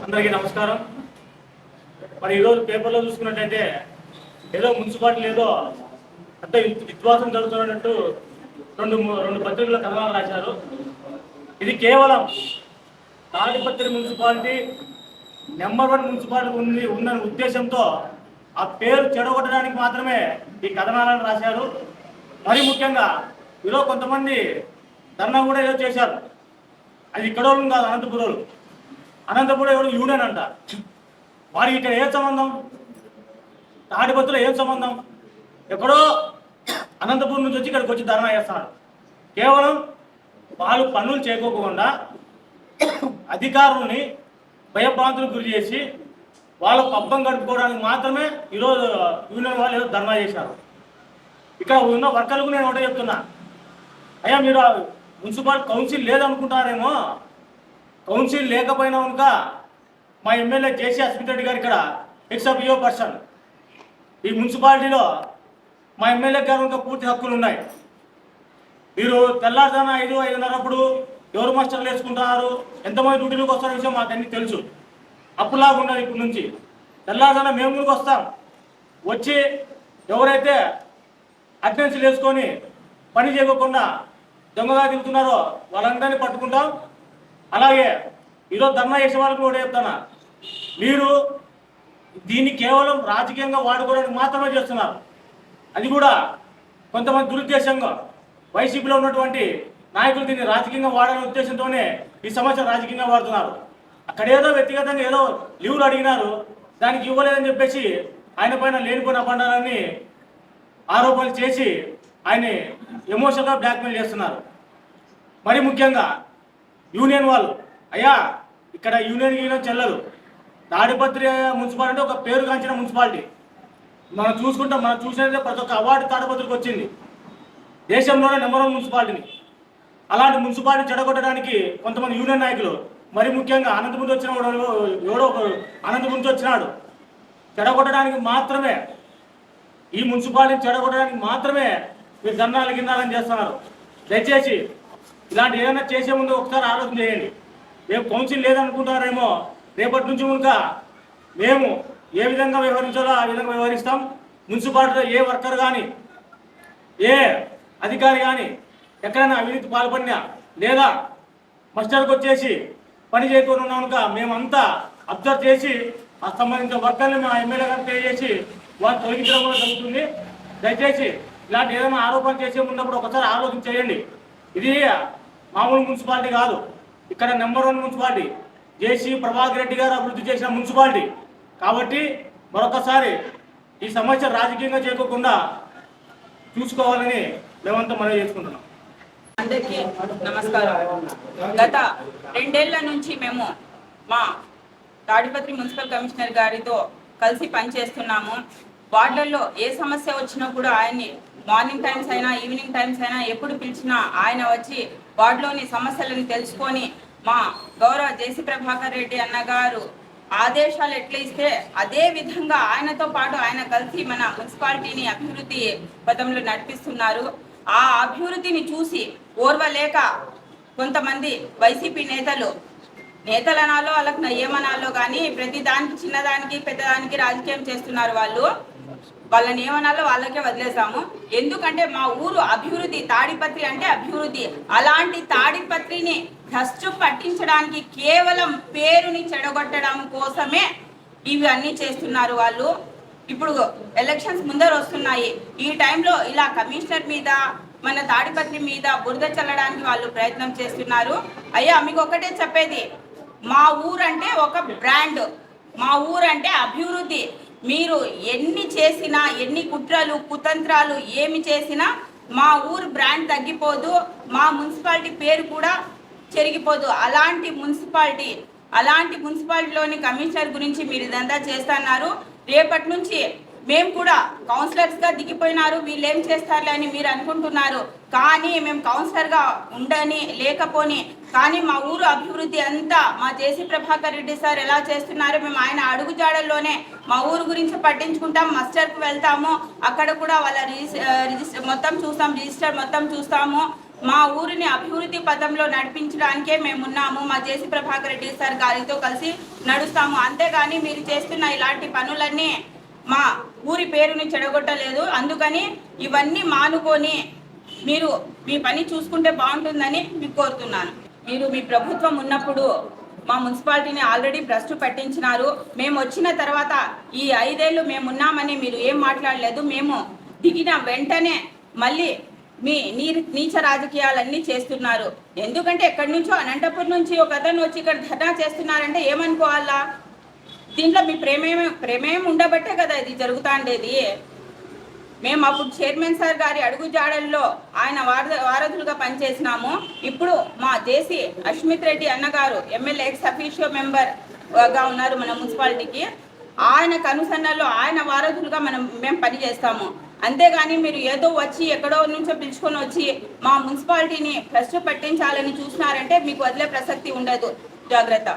అందరికీ నమస్కారం. మరి ఈరోజు పేపర్లో చూసుకున్నట్టయితే ఏదో మున్సిపాలిటీ ఏదో అంత విధ్వంసం జరుగుతున్నట్టు రెండు పత్రికల కథనాలు రాశారు. ఇది కేవలం తాడిపత్రి మున్సిపాలిటీ నెంబర్ 1 మున్సిపాలిటీ ఉందనే ఉద్దేశంతో ఆ పేరు చెడగొట్టడానికి మాత్రమే ఈ కథనాలను రాశారు. మరి ముఖ్యంగా ఈరోజు కొంతమంది ధర్నా కూడా ఏదో చేశారు. అది ఇక్కడ వాళ్ళు కాదు, అనంతపురం ఎవరు యూనియన్ అంట. వారికి ఇక్కడ ఏం సంబంధం? తాడిపత్రిలో ఏం సంబంధం? ఎక్కడో అనంతపురం నుంచి వచ్చి ఇక్కడికి వచ్చి ధర్నా చేస్తున్నారు. కేవలం వాళ్ళు పనులు చేయకోకుండా అధికారులని భయభ్రాంతులకు గురి చేసి వాళ్ళ పబ్బం గడుపుకోవడానికి మాత్రమే ఈరోజు యూనియన్ వాళ్ళు ఏదో ధర్నా చేశారు. ఇక్కడ ఉన్న వర్కర్లకు నేను ఒకటే చెప్తున్నా, అయ్యా మీరు మున్సిపల్ కౌన్సిల్ లేదనుకుంటారేమో. కౌన్సిల్ లేకపోయినా కనుక మా ఎమ్మెల్యే జేసీ అస్మిత్ రెడ్డి గారు ఇక్కడ ఎక్సబిఓ పర్సన్. ఈ మున్సిపాలిటీలో మా ఎమ్మెల్యే గారు ఇంకా పూర్తి హక్కులు ఉన్నాయి. మీరు తెల్లారుజామున 5-5:30 ఎవరు మాస్టర్లు వేసుకుంటున్నారు, ఎంతమంది డ్యూటీలకు వస్తున్న విషయం మాకు అన్నీ తెలుసు. అప్పులాగా ఉన్నది. ఇప్పటి నుంచి తెల్లారుజామున మేము ముందుకు వస్తాం. వచ్చి ఎవరైతే అటెండెన్స్ వేసుకొని పని చేయకుండా దొంగగా తిరుగుతున్నారో వాళ్ళందరినీ పట్టుకుంటాం. అలాగే ఈరోజు ధర్నా చేసే వాళ్ళకి కూడా చెప్తాను, మీరు దీన్ని కేవలం రాజకీయంగా వాడుకోవడానికి మాత్రమే చేస్తున్నారు. అది కూడా కొంతమంది దురుద్దేశంగా వైసీపీలో ఉన్నటువంటి నాయకులు దీన్ని రాజకీయంగా వాడాలనే ఉద్దేశంతోనే ఈ సమస్య రాజకీయంగా వాడుతున్నారు. అక్కడ ఏదో వ్యక్తిగతంగా ఏదో లీవులు అడిగినారు, దానికి ఇవ్వలేదని చెప్పేసి ఆయన పైన లేనిపోయిన అబండాలని ఆరోపణలు చేసి ఆయన ఎమోషనల్గా బ్లాక్మెయిల్ చేస్తున్నారు. మరి ముఖ్యంగా యూనియన్ వాళ్ళు, అయ్యా ఇక్కడ యూనియన్ చెల్లరు. తాడిపత్రి మున్సిపాలిటీ ఒక పేరుగాంచిన మున్సిపాలిటీ. మనం చూసినట్లయితే ప్రతి ఒక్క అవార్డు తాడిపత్రికి వచ్చింది. దేశంలోనే నెంబర్ 1 మున్సిపాలిటీని. అలాంటి మున్సిపాలిటీ చెడగొట్టడానికి కొంతమంది యూనియన్ నాయకులు, మరి ముఖ్యంగా అనంతపురం నుంచి వచ్చినాడు చెడగొట్టడానికి మాత్రమే, ఈ మున్సిపాలిటీని చెడగొట్టడానికి మాత్రమే మీరు ధర్నాలు గిన్నాలని చేస్తున్నారు. దయచేసి ఇలాంటి ఏదైనా చేసే ముందు ఒకసారి ఆలోచన చేయండి. రేపు కౌన్సిల్ లేదనుకుంటారేమో, రేపటి నుంచి కనుక మేము ఏ విధంగా వ్యవహరించాలో ఆ విధంగా వ్యవహరిస్తాం. మున్సిపాలిటీలో ఏ వర్కర్ కానీ ఏ అధికారి కానీ ఎక్కడైనా అవినీతి పాల్పడినా లేదా మస్టర్కి వచ్చేసి పని చేయకుండా ఉన్నాం కనుక మేమంతా అబ్జర్వ్ చేసి ఆ సంబంధించిన వర్కర్ని మేము ఎమ్మెల్యే గారికి తెలియజేసి వాళ్ళు తొలగించడం కూడా జరుగుతుంది. దయచేసి ఇలాంటి ఏదైనా ఆరోపణ చేసే ఉన్నప్పుడు ఒకసారి ఆలోచన చేయండి. ఇది మామూలు మున్సిపాలిటీ కాదు, ఇక్కడ నెంబర్ 1 మున్సిపాలిటీ. జేసీ ప్రభాకర్ రెడ్డి గారు అభివృద్ధి చేసిన మున్సిపాలిటీ కాబట్టి మరొకసారి ఈ సమస్య రాజకీయంగా చేయకుండా చూసుకోవాలని మేమంతా మనవి చేసుకుంటున్నాం. అందరికీ నమస్కారం. గత 2 ఏళ్ల నుంచి మేము మా తాడిపత్రి మున్సిపల్ కమిషనర్ గారితో కలిసి పనిచేస్తున్నాము. వార్డుల్లో ఏ సమస్య వచ్చినా కూడా ఆయన్ని మార్నింగ్ టైమ్స్ అయినా ఈవినింగ్ టైమ్స్ అయినా ఎప్పుడు పిలిచినా ఆయన వచ్చి వార్డులోని సమస్యలను తెలుసుకొని మా గౌరవ జేసీ ప్రభాకర్ రెడ్డి అన్నగారు ఆదేశాలు ఎట్లా ఇస్తే అదే విధంగా ఆయనతో పాటు ఆయన కలిసి మన మున్సిపాలిటీని అభివృద్ధి పదంలో నడిపిస్తున్నారు. ఆ అభివృద్ధిని చూసి ఓర్వలేక కొంతమంది వైసీపీ నేతలనాలో వాళ్ళకి ఏమనాలో కానీ ప్రతి దానికి చిన్నదానికి పెద్దదానికి రాజకీయం చేస్తున్నారు. వాళ్ళని ఏమనాలో వాళ్ళకే వదిలేసాము. ఎందుకంటే మా ఊరు అభివృద్ధి, తాడిపత్రి అంటే అభివృద్ధి. అలాంటి తాడిపత్రిని భ్రష్టు పట్టించడానికి కేవలం పేరుని చెడగొట్టడం కోసమే ఇవి అన్నీ చేస్తున్నారు వాళ్ళు. ఇప్పుడు ఎలక్షన్స్ ముందర వస్తున్నాయి. ఈ టైంలో ఇలా కమిషనర్ మీద మన తాడిపత్రి మీద బురద చల్లడానికి వాళ్ళు ప్రయత్నం చేస్తున్నారు. అయ్యా మీకు ఒకటే చెప్పేది, మా ఊరంటే ఒక బ్రాండ్, మా ఊరంటే అభివృద్ధి. మీరు ఎన్ని చేసినా, ఎన్ని కుట్రలు కుతంత్రాలు ఏమి చేసినా మా ఊరు బ్రాండ్ తగ్గిపోదు, మా మున్సిపాలిటీ పేరు కూడా చెరిగిపోదు. అలాంటి మున్సిపాలిటీలోని కమిషనర్ గురించి మీరు ఇదంతా చేస్తున్నారు. రేపటి నుంచి మేము కూడా కౌన్సిలర్స్గా దిగిపోయినారు, వీళ్ళు ఏం చేస్తారులే అని మీరు అనుకుంటున్నారు. కానీ మేము కౌన్సిలర్గా ఉండని లేకపోని కానీ మా ఊరు అభివృద్ధి అంతా మా జేసీ ప్రభాకర్ రెడ్డి సార్ ఎలా చేస్తున్నారో మేము ఆయన అడుగుజాడల్లోనే మా ఊరు గురించి పట్టించుకుంటాం. మస్టర్కి వెళ్తాము, అక్కడ కూడా వాళ్ళ రిజిస్టర్ మొత్తం చూస్తాం, రిజిస్టర్ మొత్తం చూస్తాము. మా ఊరిని అభివృద్ధి పథంలో నడిపించడానికే మేమున్నాము. మా జేసీ ప్రభాకర్ రెడ్డి సార్ గారితో కలిసి నడుస్తాము. అంతేగాని మీరు చేస్తున్న ఇలాంటి పనులన్నీ మా ఊరి పేరుని చెడగొట్టలేదు. అందుకని ఇవన్నీ మానుకొని మీరు మీ పని చూసుకుంటే బాగుంటుందని మీకు కోరుతున్నాను. మీరు మీ ప్రభుత్వం ఉన్నప్పుడు మా మున్సిపాలిటీని ఆల్రెడీ భ్రష్టు పట్టించినారు. మేము వచ్చిన తర్వాత ఈ 5 ఏళ్ళు మేమున్నామని మీరు ఏం మాట్లాడలేదు. మేము దిగిన వెంటనే మళ్ళీ మీ నీచ రాజకీయాలన్నీ చేస్తున్నారు. ఎందుకంటే ఎక్కడి నుంచో అనంతపురం నుంచి ఒక అతను వచ్చి ఇక్కడ ధర్నా చేస్తున్నారంటే ఏమనుకోవాలా? దీంట్లో మీ ప్రేమేం ఉండబట్టే కదా ఇది జరుగుతాండేది. మేము అప్పుడు చైర్మన్ సార్ గారి అడుగు జాడల్లో ఆయన వారధులుగా పనిచేసినాము. ఇప్పుడు మా జేసీ అశ్మిత్ రెడ్డి అన్నగారు ఎమ్మెల్యే ఎక్స్ అఫీషియో మెంబర్గా ఉన్నారు మన మున్సిపాలిటీకి. ఆయన కనుసన్నల్లో ఆయన వారధులుగా మేము పనిచేస్తాము. అంతేగాని మీరు ఏదో వచ్చి ఎక్కడో నుంచో పిలుచుకొని వచ్చి మా మున్సిపాలిటీని భ్రష్టు పట్టించాలని చూసినారంటే మీకు వదిలే ప్రసక్తి ఉండదు. జాగ్రత్త.